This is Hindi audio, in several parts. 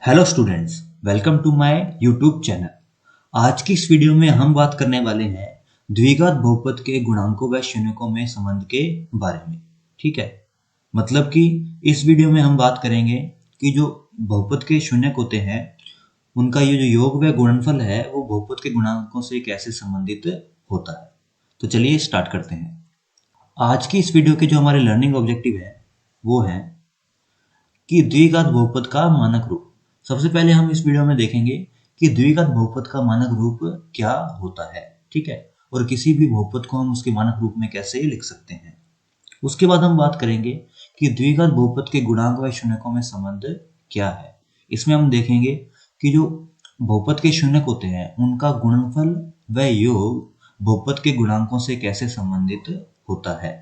Hello students, welcome to my YouTube channel. आज की इस वीडियो में हम बात करने वाले हैं द्विघात बहुपद के गुणांकों व शून्यकों में संबंध के बारे में। ठीक है, मतलब कि इस वीडियो में हम बात करेंगे कि जो बहुपद के शून्यक होते हैं उनका ये जो योग व गुणनफल है वो बहुपद के गुणांकों से कैसे संबंधित होता है। तो चलिए स्टार्ट करते हैं। आज की इस वीडियो के जो हमारे लर्निंग ऑब्जेक्टिव है वो है कि द्विघात बहुपद का मानक रूप। सबसे पहले हम इस वीडियो में देखेंगे कि द्विघात बहुपद का मानक रूप क्या होता है, ठीक है, और किसी भी बहुपद को हम उसके मानक रूप में कैसे लिख सकते हैं। उसके बाद हम बात करेंगे कि द्विघात बहुपद के गुणांक व शून्यकों में संबंध क्या है। इसमें हम देखेंगे कि जो बहुपद के शून्यक होते हैं उनका गुणनफल व योग बहुपद के गुणांकों से कैसे संबंधित होता है।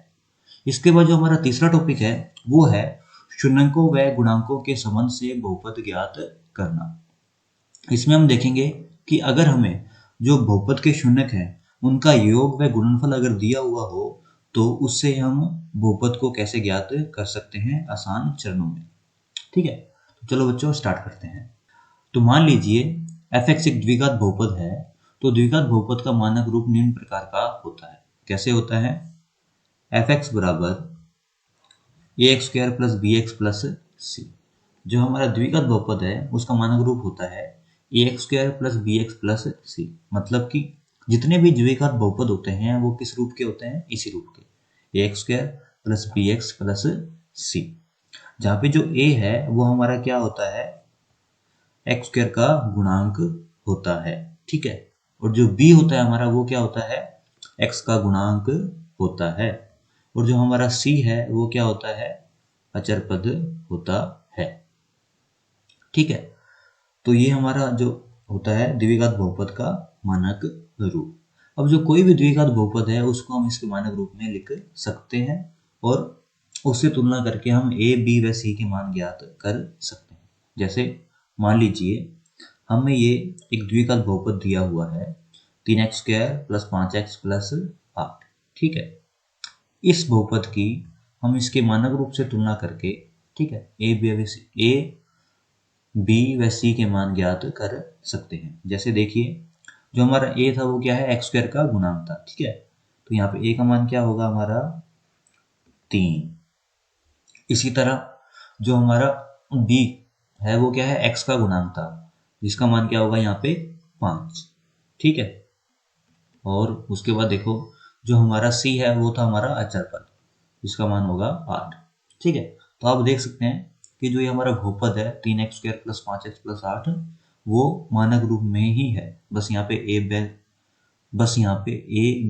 इसके बाद जो हमारा तीसरा टॉपिक है वो है शून्यकों व गुणांकों के संबंध से बहुपद ज्ञात करना। इसमें हम देखेंगे कि अगर हमें जो बहुपद के शून्यक हैं उनका योग व गुणनफल अगर दिया हुआ हो तो उससे हम बहुपद को कैसे ज्ञात कर सकते हैं आसान चरणों में। ठीक है, तो चलो बच्चों स्टार्ट करते हैं। तो मान लीजिए f(x) एक द्विघात बहुपद है, तो द्विघात बहुपद का मानक रूप निम्न प्रकार का होता है। कैसे होता है? f(x) बराबर ax² plus bx plus c। जो हमारा द्विघात बहुपद है उसका मानक रूप होता है ax² plus bx plus c। मतलब कि जितने भी द्विघात बहुपद होते हैं वो किस रूप के होते हैं? इसी रूप के, ax² plus bx plus c। जहाँ पे जो a है वो हमारा क्या होता है? x² का गुणांक होता है, ठीक है, और जो b होता है हमारा वो क्या होता है? x का गुणांक होता है, और जो हमारा c है वो क्या होता है? अचर पद होता है। ठीक है, तो ये हमारा जो होता है द्विघात बहुपद का मानक रूप। अब जो कोई भी द्विघात बहुपद है उसको हम इसके मानक रूप में लिख सकते हैं और उससे तुलना करके हम a, b व c के मान ज्ञात कर सकते हैं। जैसे मान लीजिए हमें ये एक द्विघात बहुपद दिया हुआ है 3x² प्लस 5x प्लस 8। ठीक है, इस बहुपद की हम इसके मानक रूप से तुलना करके, ठीक है, ए बी व सी के मान ज्ञात कर सकते हैं। जैसे देखिए जो हमारा ए था वो क्या है? x² का गुणांक था, ठीक है, तो यहाँ पे ए का मान क्या होगा हमारा? 3। इसी तरह जो हमारा बी है वो क्या है? x का गुणांक था जिसका मान क्या होगा यहाँ पे? 5। ठीक है, और उसके बाद देखो जो हमारा सी है वो था हमारा अचर पद जिसका मान होगा 8। ठीक है, तो आप देख सकते हैं कि जो ये हमारा बहुपद है 3x² प्लस 5x प्लस 8 वो मानक रूप में ही है। बस यहाँ पे ए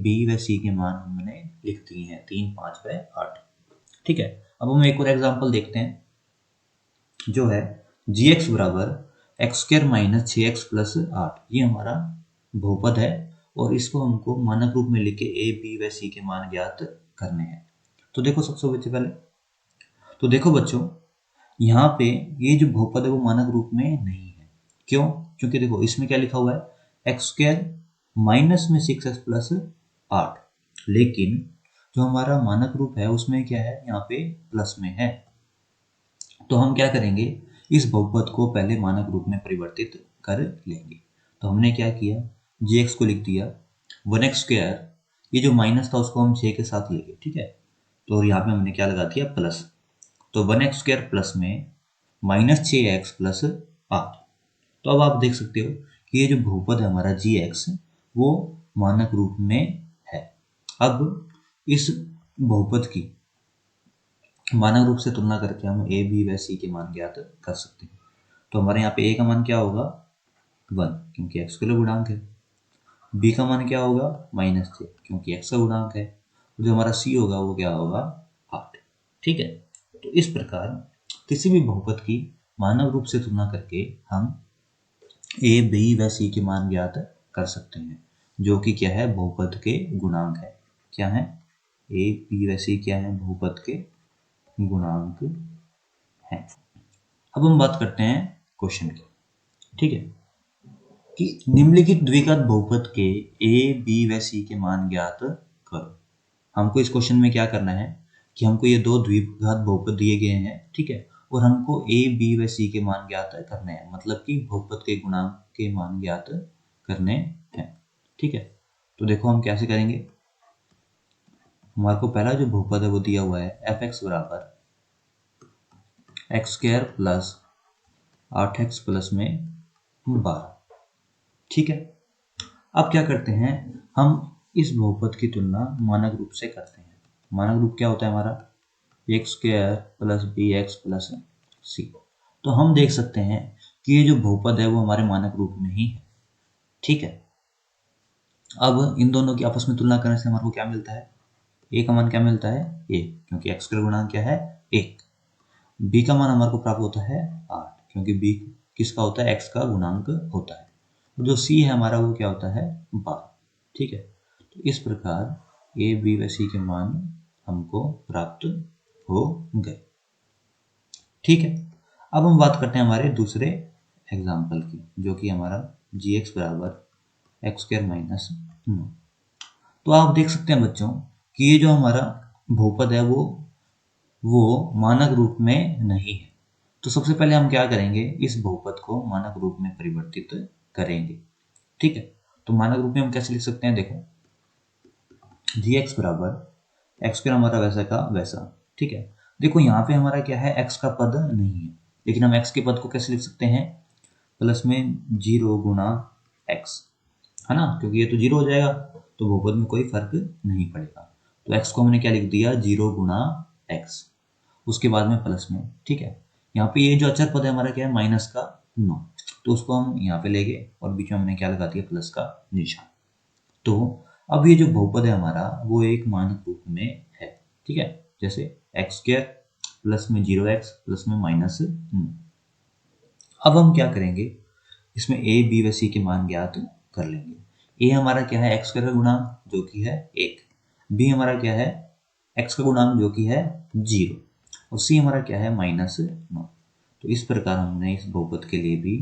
बी व सी के मान हमने लिख दिए हैं 3, 5 व 8। ठीक है, अब हम एक और एग्जाम्पल देखते हैं जो है gx बराबर x² माइनस 6x प्लस 8। ये हमारा बहुपद है और इसको हमको मानक रूप में लिख के ए बी व सी के मान ज्ञात करने हैं। तो देखो सबसे पहले तो देखो बच्चों यहाँ पे ये जो बहुपद है वो मानक रूप में नहीं है। क्यों? क्योंकि देखो इसमें क्या लिखा हुआ है? x² माइनस में 6x प्लस 8, लेकिन जो हमारा मानक रूप है उसमें क्या है? यहाँ पे प्लस में है। तो हम क्या करेंगे? इस बहुपद को पहले मानक रूप में परिवर्तित कर लेंगे। तो हमने क्या किया? gx को लिख दिया 1x², ये जो माइनस था उसको हम 6 के साथ लेंगे, ठीक है, तो यहाँ पे हमने क्या लगा दिया? प्लस। तो 1x² प्लस में माइनस 6x प्लस 8। तो अब आप देख सकते हो कि ये जो बहुपद है हमारा gx वो मानक रूप में है। अब इस बहुपद की मानक रूप से तुलना करके हम a b व c के मान ज्ञात कर सकते हैं। तो हमारे यहाँ पे a का मान क्या होगा? 1 क्योंकि x का गुणांक है। b का मान क्या होगा? -6 क्योंकि x का गुणांक है। जो हमारा c होगा वो क्या होगा? 8। ठीक है, तो इस प्रकार किसी भी बहुपद की मानक रूप से तुलना करके हम a b व c के मान ज्ञात कर सकते हैं जो कि क्या है? बहुपद के गुणांक है। क्या है? a b व c क्या है? बहुपद के गुणांक हैं। अब हम बात करते हैं क्वेश्चन की। ठीक है, कि निम्नलिखित द्विघात बहुपद के a b व c के मान ज्ञात करो। हमको इस क्वेश्चन में क्या करना है कि हमको ये दो द्विघात बहुपद दिए गए हैं, ठीक है, और हमको ए बी व सी के मान ज्ञात करने हैं, मतलब कि बहुपद के गुणांक के मान ज्ञात करने हैं। ठीक है, तो देखो हम कैसे करेंगे। हमारे को पहला जो बहुपद है वो दिया हुआ है एफ एक्स बराबर x square plus 8x plus में 12। ठीक है, अब क्या करते हैं, हम इस बहुपद की तुलना मानक रूप से करते हैं। मानक रूप क्या होता है हमारा, x square plus B x plus c. तो हम देख सकते हैं कि ये जो बहुपद है वो हमारे मानक रूप में ही है। ठीक है, अब इन दोनों की आपस में तुलना करने से हमारे को क्या मिलता है, ए का मान क्या मिलता है, ए, क्योंकि एक्स का गुणांक क्या है, 1। बी का मान हमारे को प्राप्त होता है 8, क्योंकि बी किसका होता है, एक्स का गुणांक होता है। जो सी है हमारा वो क्या होता है, 12। ठीक है, तो इस प्रकार ए बी व सी के मान हमको प्राप्त हो गए। ठीक है, अब हम बात करते हैं हमारे दूसरे एग्जाम्पल की, जो कि हमारा जी एक्स बराबर एक्स स्क्वायर माइनस 9। तो आप देख सकते हैं बच्चों कि ये जो हमारा बहुपद है वो मानक रूप में नहीं है। तो सबसे पहले हम क्या करेंगे, इस बहुपद को मानक रूप में परिवर्तित करेंगे। ठीक है, तो मानक रूप में हम कैसे लिख सकते हैं, देखो जी एक्स बराबर एक्स स्क्वायर हमारा वैसा का वैसा। ठीक है, देखो यहाँ पे हमारा क्या है, एक्स का पद नहीं है, लेकिन हम एक्स के पद को कैसे लिख सकते हैं, प्लस में 0 गुणा एक्स, है ना, क्योंकि ये तो 0 हो जाएगा तो बहुपद में कोई फर्क नहीं पड़ेगा। तो एक्स को हमने क्या लिख दिया, 0 गुणा एक्स, उसके बाद में प्लस में। ठीक है, यहाँ पे ये जो अचर पद है हमारा क्या है, माइनस का 9, तो उसको हम यहाँ पे ले गए और बीच में हमने क्या लगा दिया, प्लस का निशान। तो अब ये जो बहुपद है हमारा वो एक मानक रूप में है। ठीक है, जैसे एक्स स्क्वायर प्लस में 0x प्लस में माइनस 9। अब हम क्या करेंगे, इसमें ए बी व सी के मान ज्ञात कर लेंगे। ए हमारा क्या है, एक्स का गुणांक जो कि है 1, बी हमारा क्या है, एक्स का गुणांक जो कि है 0, और सी हमारा क्या है, माइनस 9। तो इस प्रकार हमने इस बहुपद के लिए भी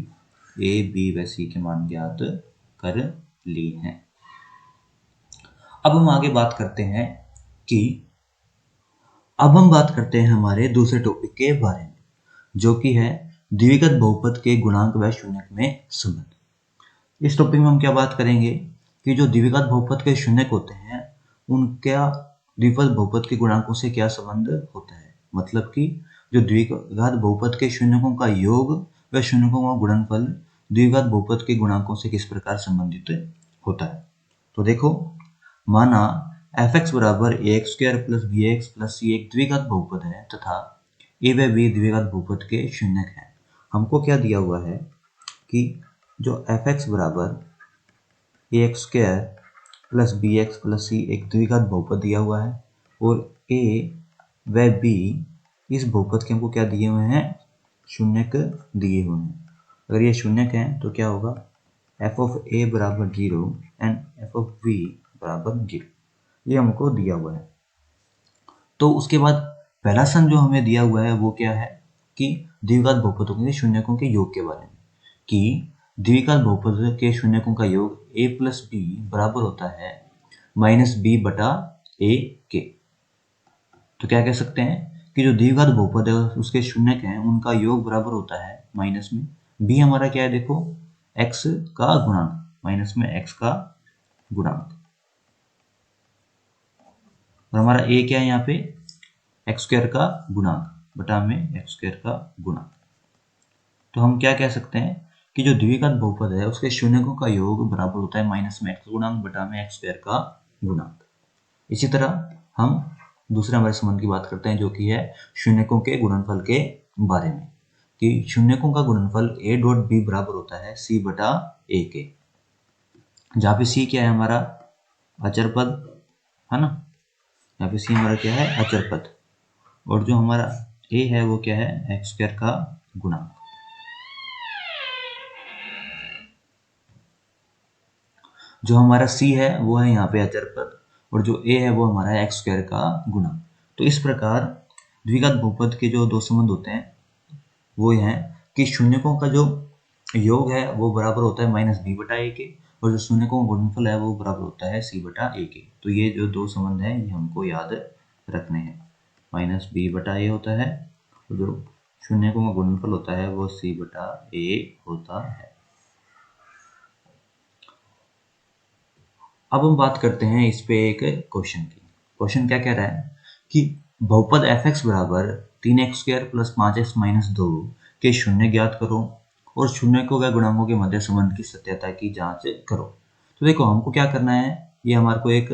ए बी व सी के मान ज्ञात कर लिए हैं। अब हम आगे बात करते हैं कि अब हम बात करते हैं हमारे दूसरे टॉपिक के बारे में, जो कि है द्विघात बहुपद के गुणांक व शून्यक में संबंध। इस टॉपिक में हम क्या बात करेंगे कि जो द्विघात बहुपद के शून्यक होते हैं उनका द्विघात बहुपद के गुणांकों से क्या संबंध होता है, मतलब कि जो द्विघात बहुपद के शून्यकों का योग व शून्यकों का गुणनफल द्विघात बहुपद के गुणांकों से किस प्रकार संबंधित होता है। तो देखो, माना एफ एक्स बराबर a x square plus B x plus c एक द्विघात बहुपद है तथा ए व बी द्विघात बहुपद के शून्यक है। हमको क्या दिया हुआ है कि जो एफ एक्स बराबर a x square plus B x plus c एक द्विघात बहुपद दिया हुआ है और ए व बी इस बहुपद के हमको क्या दिए हुए हैं, शून्यक दिए हुए हैं। अगर ये शून्यक हैं तो क्या होगा, एफ ऑफ ए बराबर 0 एंड एफ ऑफ बी बराबर 0, ये हमको दिया हुआ है। तो उसके बाद पहला सम जो हमें दिया हुआ है वो क्या है कि द्विघात बहुपदों के शून्यकों के योग के बारे में, कि द्विघात बहुपद के शून्यकों का योग a प्लस बी बराबर होता है माइनस बी बटा ए के। तो क्या कह सकते हैं कि जो द्विघात बहुपद है उसके शून्यक हैं उनका योग बराबर होता है माइनस में b हमारा क्या है, देखो x का गुणांक माइनस में x का गुणांक, और हमारा a क्या है यहाँ पे, एक्स स्क्वायर का गुणांक बटा में एक्स स्क्वायर का गुणांक। तो हम क्या कह सकते हैं कि जो द्विघात बहुपद है उसके शून्यकों का योग बराबर होता है माइनस में एक्स गुणांक बटा में एक्स स्क्वायर का गुणांक। इसी तरह हम दूसरे हमारे संबंध की बात करते हैं जो कि है शून्यकों के गुणनफल के बारे में, कि शून्यकों का गुणनफल a डॉट बी बराबर होता है c बटा a के, जहाँ पे c क्या है हमारा अचर पद, है ना, यहाँ पे c हमारा क्या है अचर पद, और जो हमारा a है वो क्या है, एक्स स्क्वायर का गुणांक। जो हमारा c है वो है यहाँ पे अचर पद, और जो a है वो हमारा है एक्स स्क्वायर का गुणांक। तो इस प्रकार द्विघात बहुपद के जो दो संबंध होते हैं वो है कि शून्यकों का जो योग है वो बराबर होता है माइनस बी बटा ए के, और जो शून्यकों का गुणनफल है वो बराबर होता है सी बटा ए के। तो ये जो दो संबंध हैं ये हमको याद रखने हैं, माइनस बी बटा ए होता है और जो शून्यकों का गुणनफल होता है वो c बटा a होता है। अब हम बात करते हैं इस पे एक क्वेश्चन की। क्वेश्चन क्या कह रहा है कि बहुपद f(x) बराबर 3x² प्लस 5x माइनस 2 के शून्य ज्ञात करो और शून्यकों व गुणांकों के मध्य संबंध की सत्यता की जांच करो। तो देखो हमको क्या करना है, ये हमारे को एक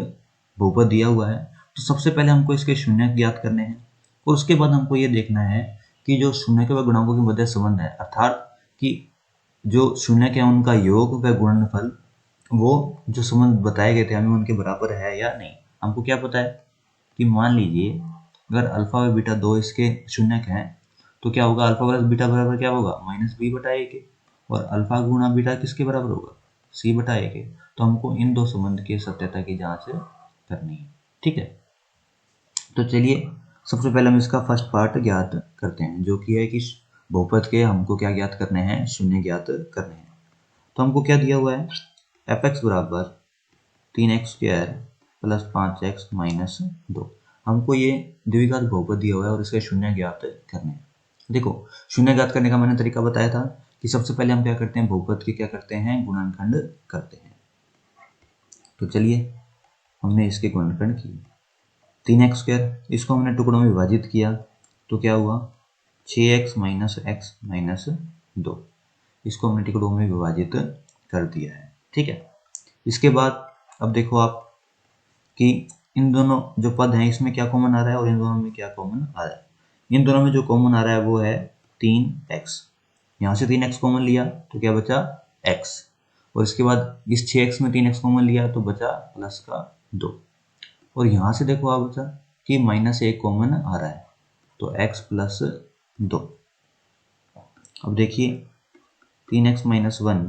बहुपद दिया हुआ है, तो सबसे पहले हमको इसके शून्य ज्ञात करने हैं और उसके बाद हमको ये देखना है कि जो शून्यकों व गुणांकों के मध्य संबंध है, अर्थात कि जो शून्यक है उनका योग व गुणनफल वो जो संबंध बताए गए थे हमें उनके बराबर है या नहीं। हमको क्या पता है कि मान लीजिए अगर अल्फा व बीटा दो इसके शून्यक हैं तो क्या होगा, अल्फा प्लस बीटा बराबर क्या होगा, माइनस बी बटा ए के, और अल्फा गुणा बीटा किसके बराबर होगा, सी बटा ए के। तो हमको इन दो संबंध की सत्यता की जांच करनी है। ठीक है, तो चलिए सबसे पहले हम इसका फर्स्ट पार्ट ज्ञात करते हैं, जो कि है कि बहुपद के हमको क्या ज्ञात करने हैं, शून्य ज्ञात करने हैं। तो हमको क्या दिया हुआ है, f(x) बराबर 3x² प्लस 5x माइनस 2। हमको ये द्विघात बहुपद दिया हुआ है और इसके शून्य ज्ञात करने हैं। देखो शून्य ज्ञात करने का मैंने तरीका बताया था कि सबसे पहले हम क्या करते हैं, बहुपद के क्या करते हैं, गुणनखंड करते हैं। तो चलिए हमने इसके गुणनखंड किए। 3x², इसको हमने टुकड़ों में विभाजित किया तो क्या हुआ, 6x माइनस x माइनस 2। इसको हमने टुकड़ों में विभाजित कर दिया है। ठीक है, इसके बाद अब देखो आप कि इन दोनों जो पद हैं इसमें क्या कॉमन आ रहा है और इन दोनों में क्या कॉमन आ रहा है। इन दोनों में जो कॉमन आ रहा है वो है 3x। यहाँ से 3x कॉमन लिया तो क्या बचा, x, और इसके बाद इस 6x में 3x कॉमन लिया तो बचा प्लस का 2, और यहाँ से देखो आप बचा कि माइनस 1 कॉमन आ रहा है तो x प्लस 2। अब देखिए 3x माइनस 1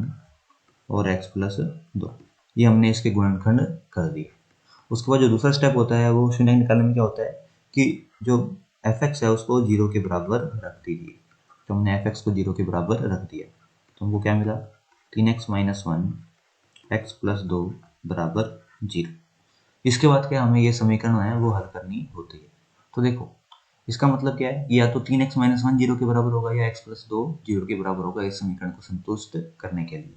और x प्लस 2, ये हमने इसके गुणनखंड कर दिए। उसके बाद जो दूसरा स्टेप होता है वो शून्य निकालने में क्या होता है कि जो f(x) है उसको 0 के बराबर रख दीजिए। तो हमने f(x) को 0 के बराबर रख दिया तो हमको क्या मिला, 3x माइनस 1 x प्लस 2 बराबर 0। इसके बाद क्या हमें ये समीकरण है वो हल करनी होती है। तो देखो इसका मतलब क्या है, या तो 3x माइनस 1 0 के बराबर होगा या x प्लस 2 0 के बराबर होगा इस समीकरण को संतुष्ट करने के लिए।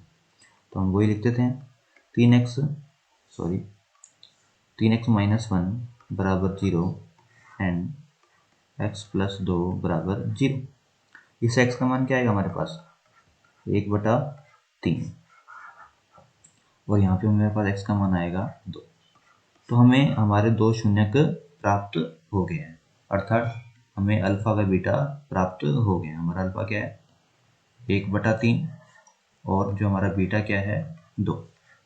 तो हम वही लिख देते हैं, 3x माइनस 1 बराबर 0 एंड x प्लस 2 बराबर 0। इस x का मान क्या आएगा हमारे पास, 1/3, और यहाँ पे मेरे पास x का मान आएगा 2। तो हमें हमारे दो शून्यक प्राप्त हो गए हैं, अर्थात हमें अल्फा व बीटा प्राप्त हो गए हैं। हमारा अल्फा क्या है, 1/3, और जो हमारा बीटा क्या है, 2।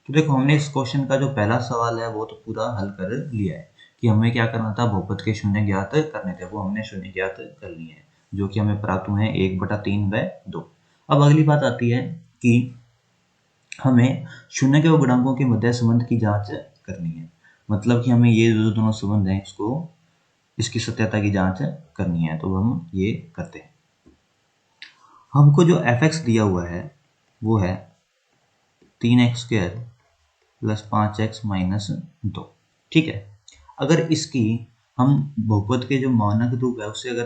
तो देखो हमने इस क्वेश्चन का जो पहला सवाल है वो तो पूरा हल कर लिया है कि हमें क्या करना था, बहुपद के शून्य ज्ञात करने थे, वो हमने शून्य ज्ञात कर लिए हैं जो कि हमें प्राप्त हुए हैं 1/3 व 2। अब अगली बात आती है कि हमें शून्य के व गुणांकों के मध्य संबंध की जांच करनी है। मतलब कि हमें ये जो दोनों संबंध हैं इसकी सत्यता की जांच करनी है। तो हम ये करते हैं, हमको जो f(x) दिया हुआ है वो है 3x² प्लस 5x माइनस 2। ठीक है, अगर इसकी हम बहुपद के जो मानक रूप है उससे अगर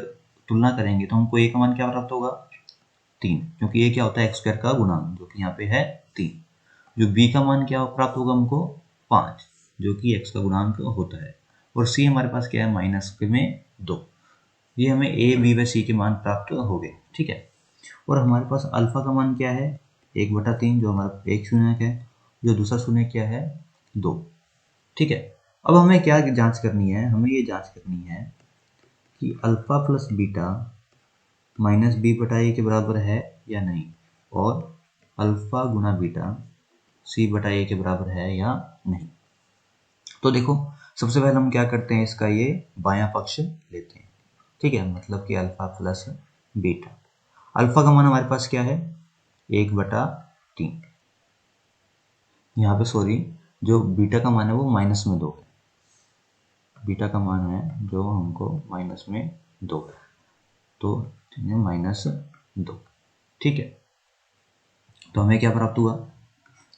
तुलना करेंगे तो हमको a का मान क्या प्राप्त होगा, 3, क्योंकि ये क्या होता है x² का गुणांक जो कि यहाँ पे है 3। जो b का मान क्या प्राप्त होगा हमको, 5, जो कि x का गुणांक होता है, और c हमारे पास क्या है, माइनस में 2। ये हमें a b व c के मान प्राप्त हो गए। ठीक है, और हमारे पास अल्फा का मान क्या है, 1/3, जो हमारा एक शून्यक है, जो दूसरा शून्यक क्या है, 2। ठीक है, अब हमें क्या जांच करनी है, हमें ये जांच करनी है कि alpha plus beta minus B बटा ए के बराबर है या नहीं, और अल्फा गुना बीटा सी बटा ए के बराबर है या नहीं। तो देखो सबसे पहले हम क्या करते हैं, इसका ये बायां पक्ष लेते हैं। ठीक है, मतलब कि अल्फा प्लस बीटा, अल्फा का मान हमारे पास क्या है, 1/3। यहाँ पे सॉरी, जो बीटा का मान है वो माइनस में 2 है, बीटा का मान है जो हमको माइनस में 2 है, तो -2। ठीक है, तो हमें क्या प्राप्त हुआ,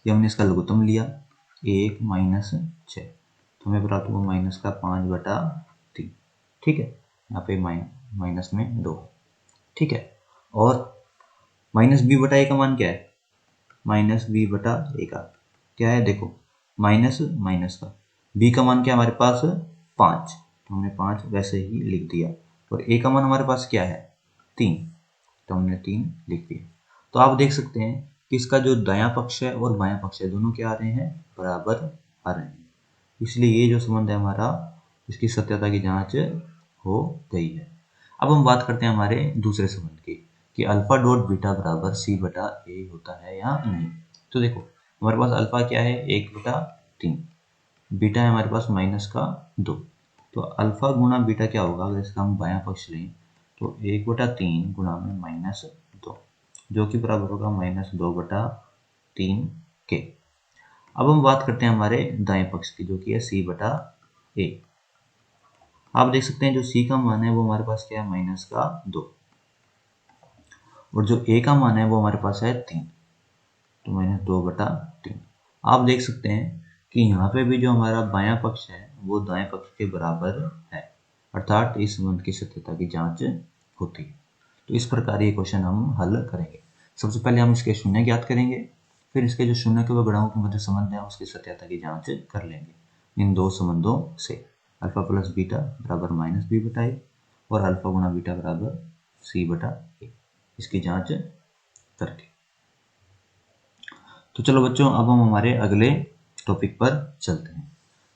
ये हमने इसका लघुत्तम लिया 1 माइनस 6, तो हमें प्राप्त हुआ -5/3। ठीक है, यहाँ पे माइनस में 2। ठीक है। और माइनस बी बटा ए का मान क्या है, माइनस बी बटा ए का क्या है, देखो माइनस माइनस का बी का मान क्या है हमारे पास 5, तो हमने 5 वैसे ही लिख दिया। और ए का मान हमारे पास क्या है 3, तो हमने 3 लिख दिया। तो आप देख सकते हैं कि इसका जो दायां पक्ष है और बायां पक्ष है दोनों क्या आ रहे हैं, बराबर आ रहे हैं। इसलिए ये जो संबंध है हमारा, इसकी सत्यता की जांच हो गई है। अब हम बात करते हैं हमारे दूसरे संबंध की कि अल्फा डॉट बीटा बराबर सी बटा ए होता है या नहीं। तो देखो हमारे पास अल्फा क्या है 1/3, बीटा है हमारे पास -2। तो अल्फा गुणा बीटा क्या होगा, अगर इसका हम बायां पक्ष लें तो 1/3 गुणा में -2, जो कि बराबर होगा -2/3 के। अब हम बात करते हैं हमारे दाएं पक्ष की, जो कि है सी बटा ए। आप देख सकते हैं जो सी का मान है वो हमारे पास क्या है -2, और जो ए का मान है वो हमारे पास है 3, तो -2/3। आप देख सकते हैं कि यहाँ पे भी जो हमारा बायां पक्ष है वो दाएं पक्ष के बराबर है, अर्थात इस संबंध की सत्यता की जांच होती है। तो इस प्रकार ये क्वेश्चन हम हल करेंगे। सबसे पहले हम इसके शून्य ज्ञात करेंगे, फिर इसके जो शून्य के व गुणांकों के मध्य संबंध है उसकी सत्यता की जांच कर लेंगे इन दो संबंधों से, अल्फा प्लस बीटा बराबर -बी बटा ए और अल्फा गुणा बीटा बराबर सी बटा ए, इसकी जांच करके। तो चलो बच्चों अब हम हमारे अगले टॉपिक पर चलते हैं।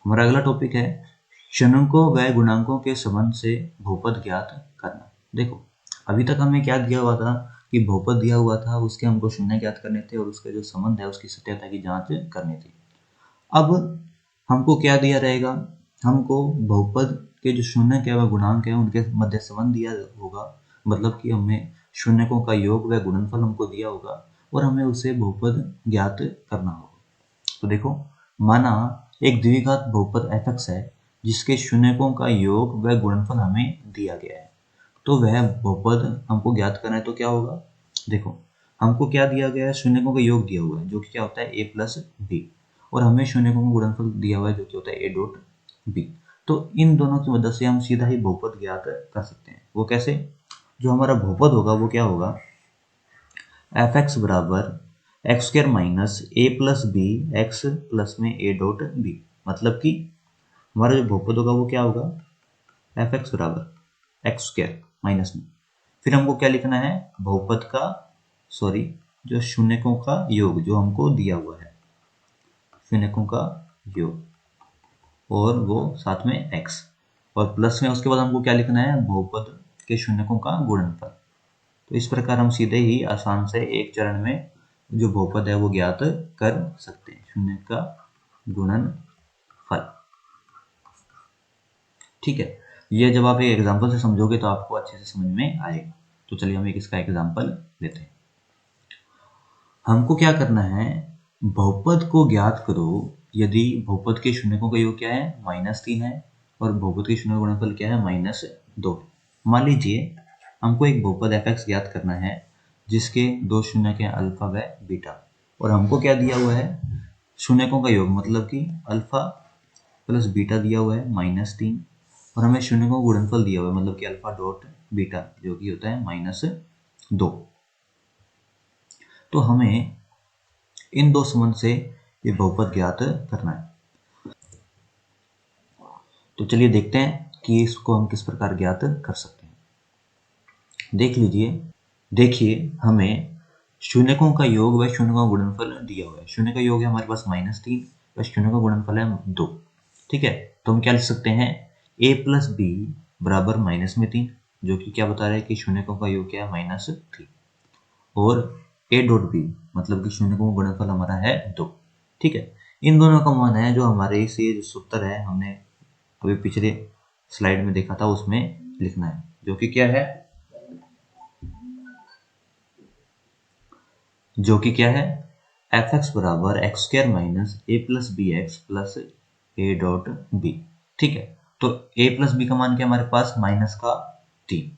हमारा अगला टॉपिक है क्षणों व गुणांकों के संबंध से बहुपद ज्ञात करना। देखो अभी तक हमें क्या दिया हुआ था कि बहुपद दिया हुआ था, उसके हमको शून्य ज्ञात करने थे और उसके जो संबंध है उसकी सत्यता की जांच करनी थी। अब हमको क्या दिया रहेगा, हमको बहुपद के जो शून्य के व गुणांक है उनके मध्य संबंध दिया होगा, मतलब कि हमें शून्यकों का योग व गुणनफल हमको दिया होगा और हमें उसे बहुपद ज्ञात करना होगा। तो देखो माना एक द्विघात बहुपद f(x) है जिसके शून्यकों का योग व गुणनफल हमें दिया गया है, तो वह बहुपद हमको ज्ञात करना है तो क्या होगा, देखो हमको क्या दिया गया है, शून्यकों का योग दिया हुआ है जो कि क्या होता है a प्लस बी, और हमें शून्यकों का गुणनफल दिया हुआ है जो कि होता है a डॉट बी। तो इन दोनों की मदद से हम सीधा ही बहुपद ज्ञात कर सकते हैं। वो कैसे, जो हमारा बहुपद होगा वो क्या होगा, f(x) बराबर x² minus A plus B x plus में a डॉट बी, मतलब कि हमारा जो बहुपद होगा वो क्या होगा, f(x) बराबर x² माइनस में, फिर हमको क्या लिखना है, बहुपद का जो शून्यकों का योग जो हमको दिया हुआ है, शून्यकों का योग और वो साथ में x, और प्लस में उसके बाद हमको क्या लिखना है, बहुपद के शून्यकों का गुणनफल। तो इस प्रकार हम सीधे ही आसान से एक चरण में जो बहुपद है वो ज्ञात कर सकते हैं, शून्य का गुणनफल। ठीक है, ये जब आप एक एग्जांपल से समझोगे तो आपको अच्छे से समझ में आएगा। तो चलिए हम एक इसका एग्जांपल लेते हैं। हमको क्या करना है, बहुपद को ज्ञात करो यदि बहुपद के शून्यकों का योग क्या है -3 है और बहुपद के शून्य का गुणनफल क्या है -2 है। मान लीजिए हमको एक बहुपद f(x) ज्ञात करना है जिसके दो शून्य के अल्फा व बीटा, और हमको क्या दिया हुआ है, शून्यकों का योग मतलब कि अल्फा प्लस बीटा दिया हुआ है -3, और हमें शून्यकों का गुणनफल दिया हुआ है मतलब कि अल्फा डॉट बीटा जो कि होता है -2। तो हमें इन दो संबंध से ये बहुपद ज्ञात करना है। तो चलिए देखते हैं कि इसको हम किस प्रकार ज्ञात कर सकते हैं। देख लीजिए, देखिए हमें शून्यकों का योग व शून्यकों का गुणनफल दिया हुआ है। शून्य का योग है हमारे पास -3 व शून्य का गुणनफल है 2। ठीक है, तो हम क्या लिख सकते हैं, a प्लस बी बराबर -3, जो कि क्या बता रहा है कि शून्यकों का योग क्या है -3, और a डॉट बी मतलब कि शून्यकों का गुणनफल हमारा है 2। ठीक है, इन दोनों का मान है जो हमारे से जो सूत्र है हमने अभी पिछले स्लाइड में देखा था उसमें लिखना है, जो कि क्या है, f(x) बराबर x² minus A plus B x plus A dot B. ठीक है, तो a प्लस बी का मान क्या हमारे पास -3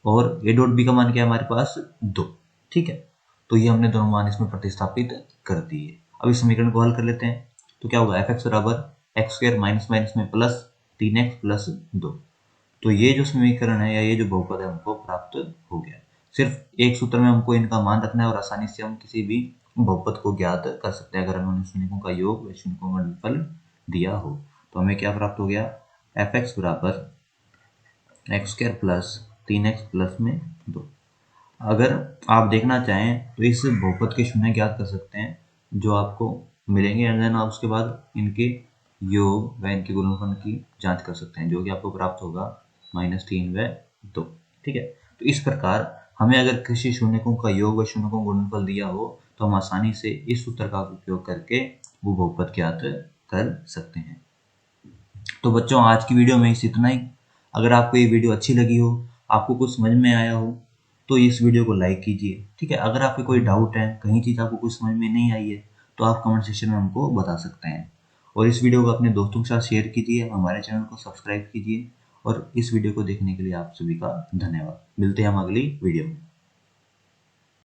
और a डॉट बी का मान क्या है हमारे पास 2। ठीक है, तो ये हमने दोनों मान इसमें प्रतिस्थापित कर दिए। अब इस समीकरण को हल कर लेते हैं। तो क्या होगा, f(x) बराबर x² माइनस माइनस में प्लस 3x प्लस 2। तो ये जो समीकरण है या ये जो बहुपद है हमको प्राप्त हो गया। सिर्फ एक सूत्र में हमको इनका मान रखना है और आसानी से हम किसी भी बहुपद को ज्ञात कर सकते हैं अगर उन्होंने शून्यों का योग व शून्यों का गुणनफल दिया हो। तो हमें क्या प्राप्त हो गया, एफ एक्स बराबर x square plus 3x plus में 2। अगर आप देखना चाहें तो इस बहुपद के शून्य ज्ञात कर सकते हैं जो आपको मिलेंगे एंड देन आप उसके बाद इनके योग व इनके गुणनफल की जांच कर सकते हैं जो कि आपको प्राप्त होगा -3 व 2। ठीक है, तो इस प्रकार हमें अगर किसी शून्यकों का योग व शून्यकों का गुणनफल दिया हो तो हम आसानी से इस सूत्र का उपयोग करके वो बहुपद ज्ञात कर सकते हैं। तो बच्चों आज की वीडियो में इस इतना ही। अगर आपको ये वीडियो अच्छी लगी हो, आपको कुछ समझ में आया हो तो इस वीडियो को लाइक कीजिए। ठीक है, अगर आपके कोई डाउट है, कहीं चीज़ आपको कुछ समझ में नहीं आई है तो आप कमेंट सेक्शन में हमको बता सकते हैं। और इस वीडियो को अपने दोस्तों के साथ शेयर कीजिए, हमारे चैनल को सब्सक्राइब कीजिए और इस वीडियो को देखने के लिए आप सभी का धन्यवाद। मिलते हैं हम अगली वीडियो में।